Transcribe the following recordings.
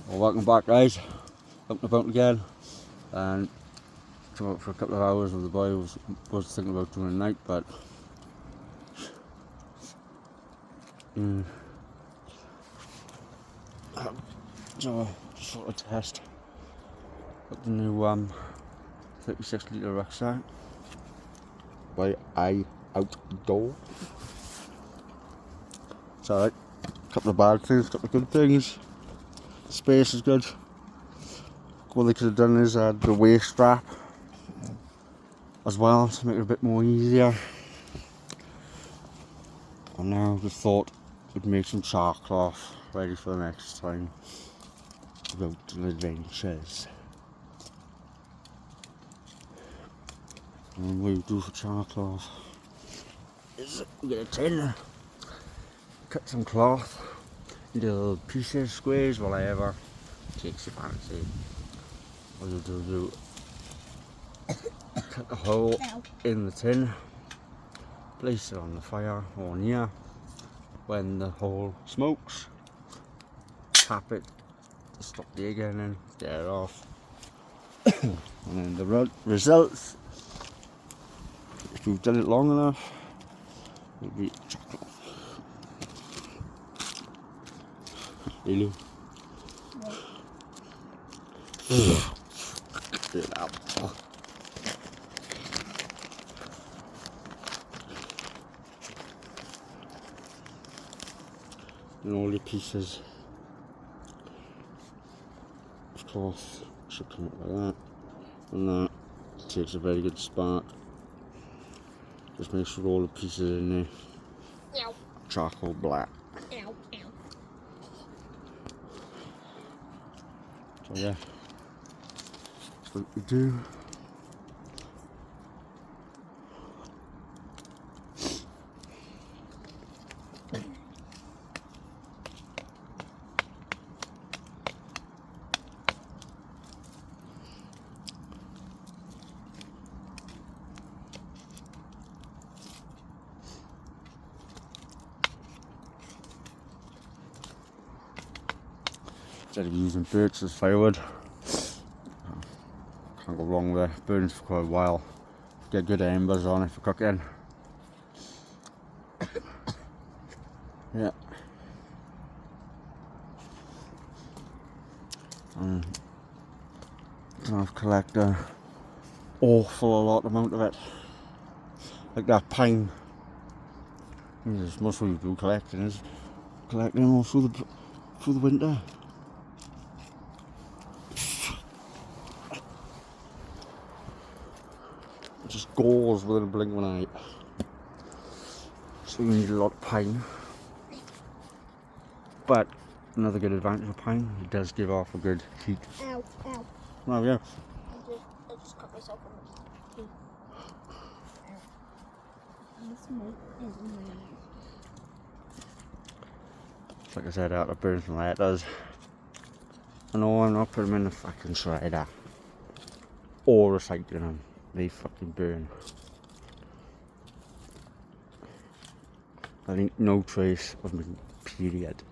Well, welcome back, guys. Up and about again, and come out for a couple of hours with the boy. Was thinking about doing a night, but so just thought I'd test out the new 36-litre rucksack by Outdoor. It's alright. Couple of bad things, couple of good things. Space is good. What they could have done is add the waist strap as well to make it a bit more easier. And now just thought we'd make some char cloth ready for the next time about the adventures. And what we do for char cloth is we get a tin, cut some cloth into little pieces, squares, whatever takes your fancy. What you'll do cut a hole in the tin, place it on the fire or near. When the hole smokes, tap it, stop the again and get it off. And then the results, if you've done it long enough, will be chocolate. Really? Get it out. And all your pieces of cloth should come up like that, and that takes a very good spark. Just make sure all the pieces in there charcoal black. So yeah, that's what we do. Instead of using birch as firewood, can't go wrong with it. Burns for quite a while. Get good embers on it for cooking. Yeah. And I've collected an awful lot amount of it. Like that pine. That's most what you do collecting, is collecting them all through the winter. It just goes within a blink of an eye. So you need a lot of pine. But another good advantage of pine, it does give off a good heat. Ow, ow. Oh yeah. I just cut myself on the teeth. Like I said, out of burns and like it does. I know I'm not putting them in the fucking shredder or recycling them. They fucking burn. I think no trace of me, period.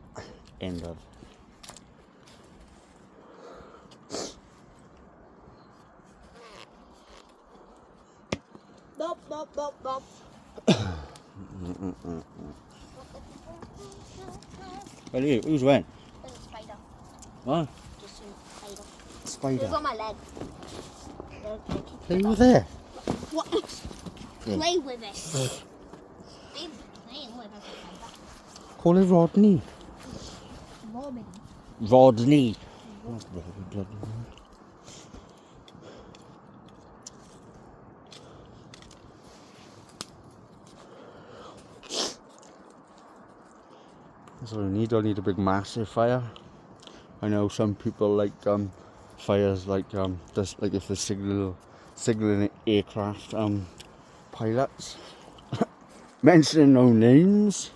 End of. Bop, bop, bop, bop. What are you? Who's when? There's a spider. What? Just a spider. Spider. It's on my leg. Play with it. What? Yeah. Play with it. Playing with it. Call it Rodney. Robin. Rodney. So you don't need a big massive fire. I know some people like fires like just like if they're signaling aircraft pilots. Mentioning no names.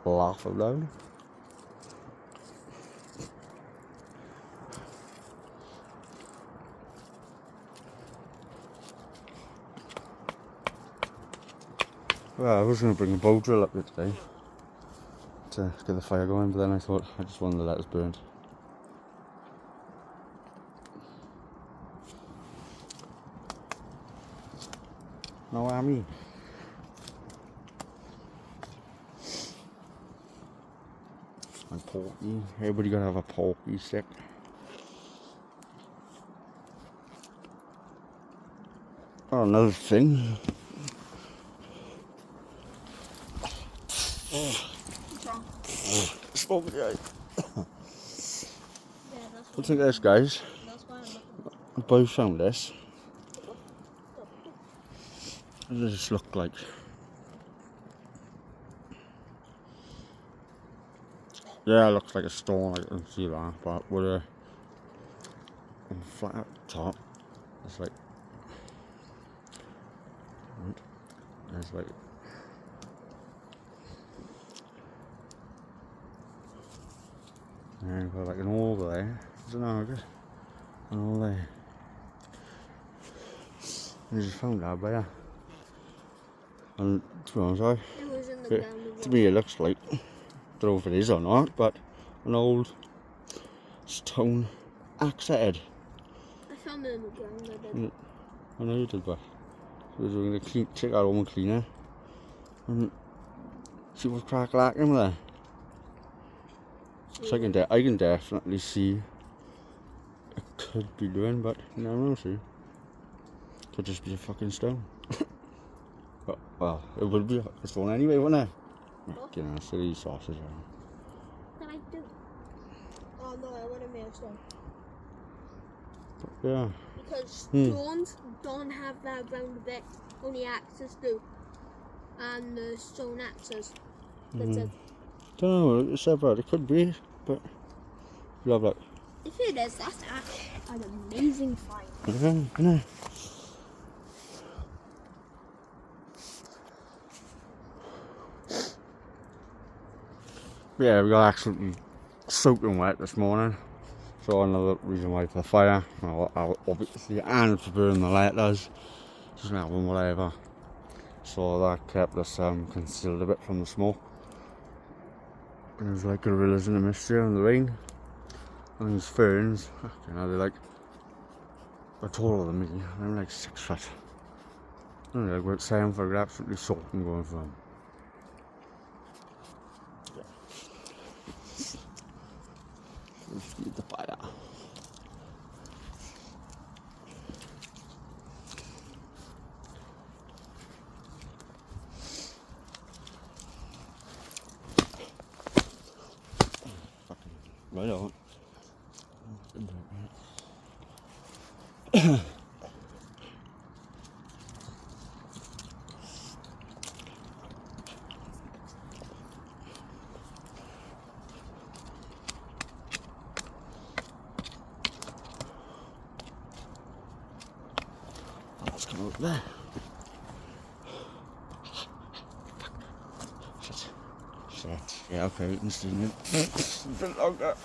Laugh out loud. Well, I was going to bring a bow drill up here today to get the fire going, but then I thought I just wanted to let it burn. Know what I mean? And porky. Everybody gotta have a porky stick. Oh, another thing. What's wrong? Smoke it out. Yeah, that's What's this, guys? That's why I'm looking. I both found this. What does this look like? Yeah, it looks like a stone, I can see that, but with a flat top, it's like, there's like, and got like an hole there, is it not good? An hole there. I just found that by and to be honest, It was in the ground. to me it looks like, don't know if it is or not, but an old stone axe head. I found it in the ground. I did. I know you did, but so we're going to take that home and clean it and see what's crack lacking there. So I can definitely see it could be doing, but you never know, see. Could just be a fucking stone. But, well, it would be a stone anyway, wouldn't it? You know, silly sausage. Did I do? Oh no, I would have made a stone. But, yeah. Because stones don't have that round bit, only axes do. And the stone axes. That's it. Don't know what it said about it. Could be, but we'll have a look. If it is, that's actually an amazing find. I know. Yeah, we got absolutely soaking wet this morning. So another reason why for the fire, well, obviously, and for burning the letters, just having whatever. So that kept us concealed a bit from the smoke. And there's like gorillas in the mist here in the rain. And these ferns, you know, they're taller than me. They're like 6 foot. I don't know, like about 7 foot, absolutely soaking going for them. Let's feed the fire. Right on. Let's come over there. Shit. Yeah, okay, we can see it. It's a bit longer.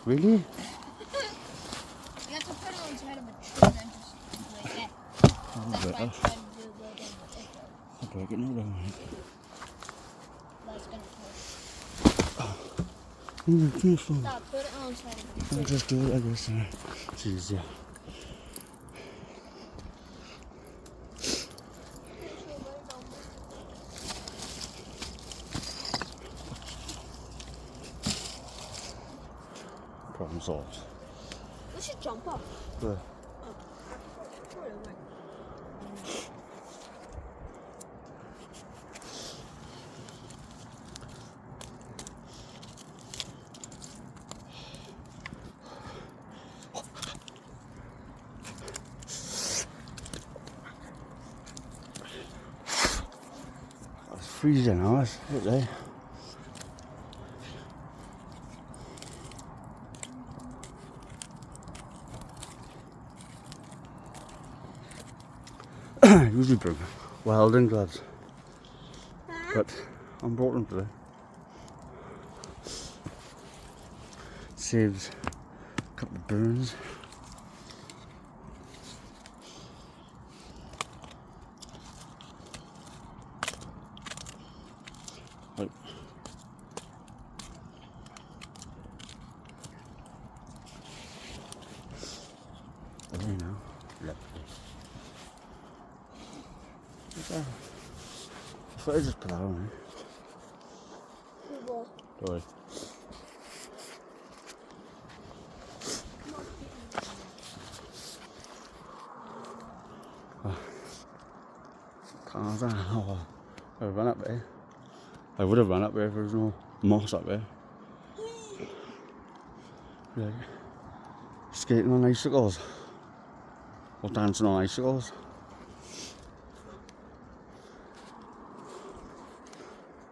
Really? You have to put it on the side of a tree and then just break it. That's why I tried to do it again with it. I'll break it now, don't I? That's gonna push. Careful. Stop, put it on the side of a tree. I'll just do it like this. It's easier. Problem solved. We should jump up. Good. It's freezing now, isn't it? Usually bring welding gloves, but I brought them today. Saves a couple of burns. I thought I just put that on, What? Don't worry. Cars, I run up there. I would have run up there if there was no moss up there. Like, skating on icicles. Or dancing on icicles.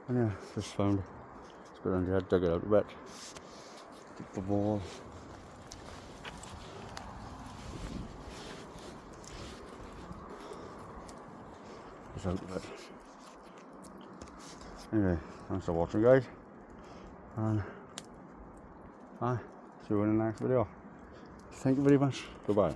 And yeah, just found it's good on the head, dug it out a bit. Dig the ball. It's out of it. Anyway, thanks for watching, guys. And bye. See you in the next video. Thank you very much. Goodbye.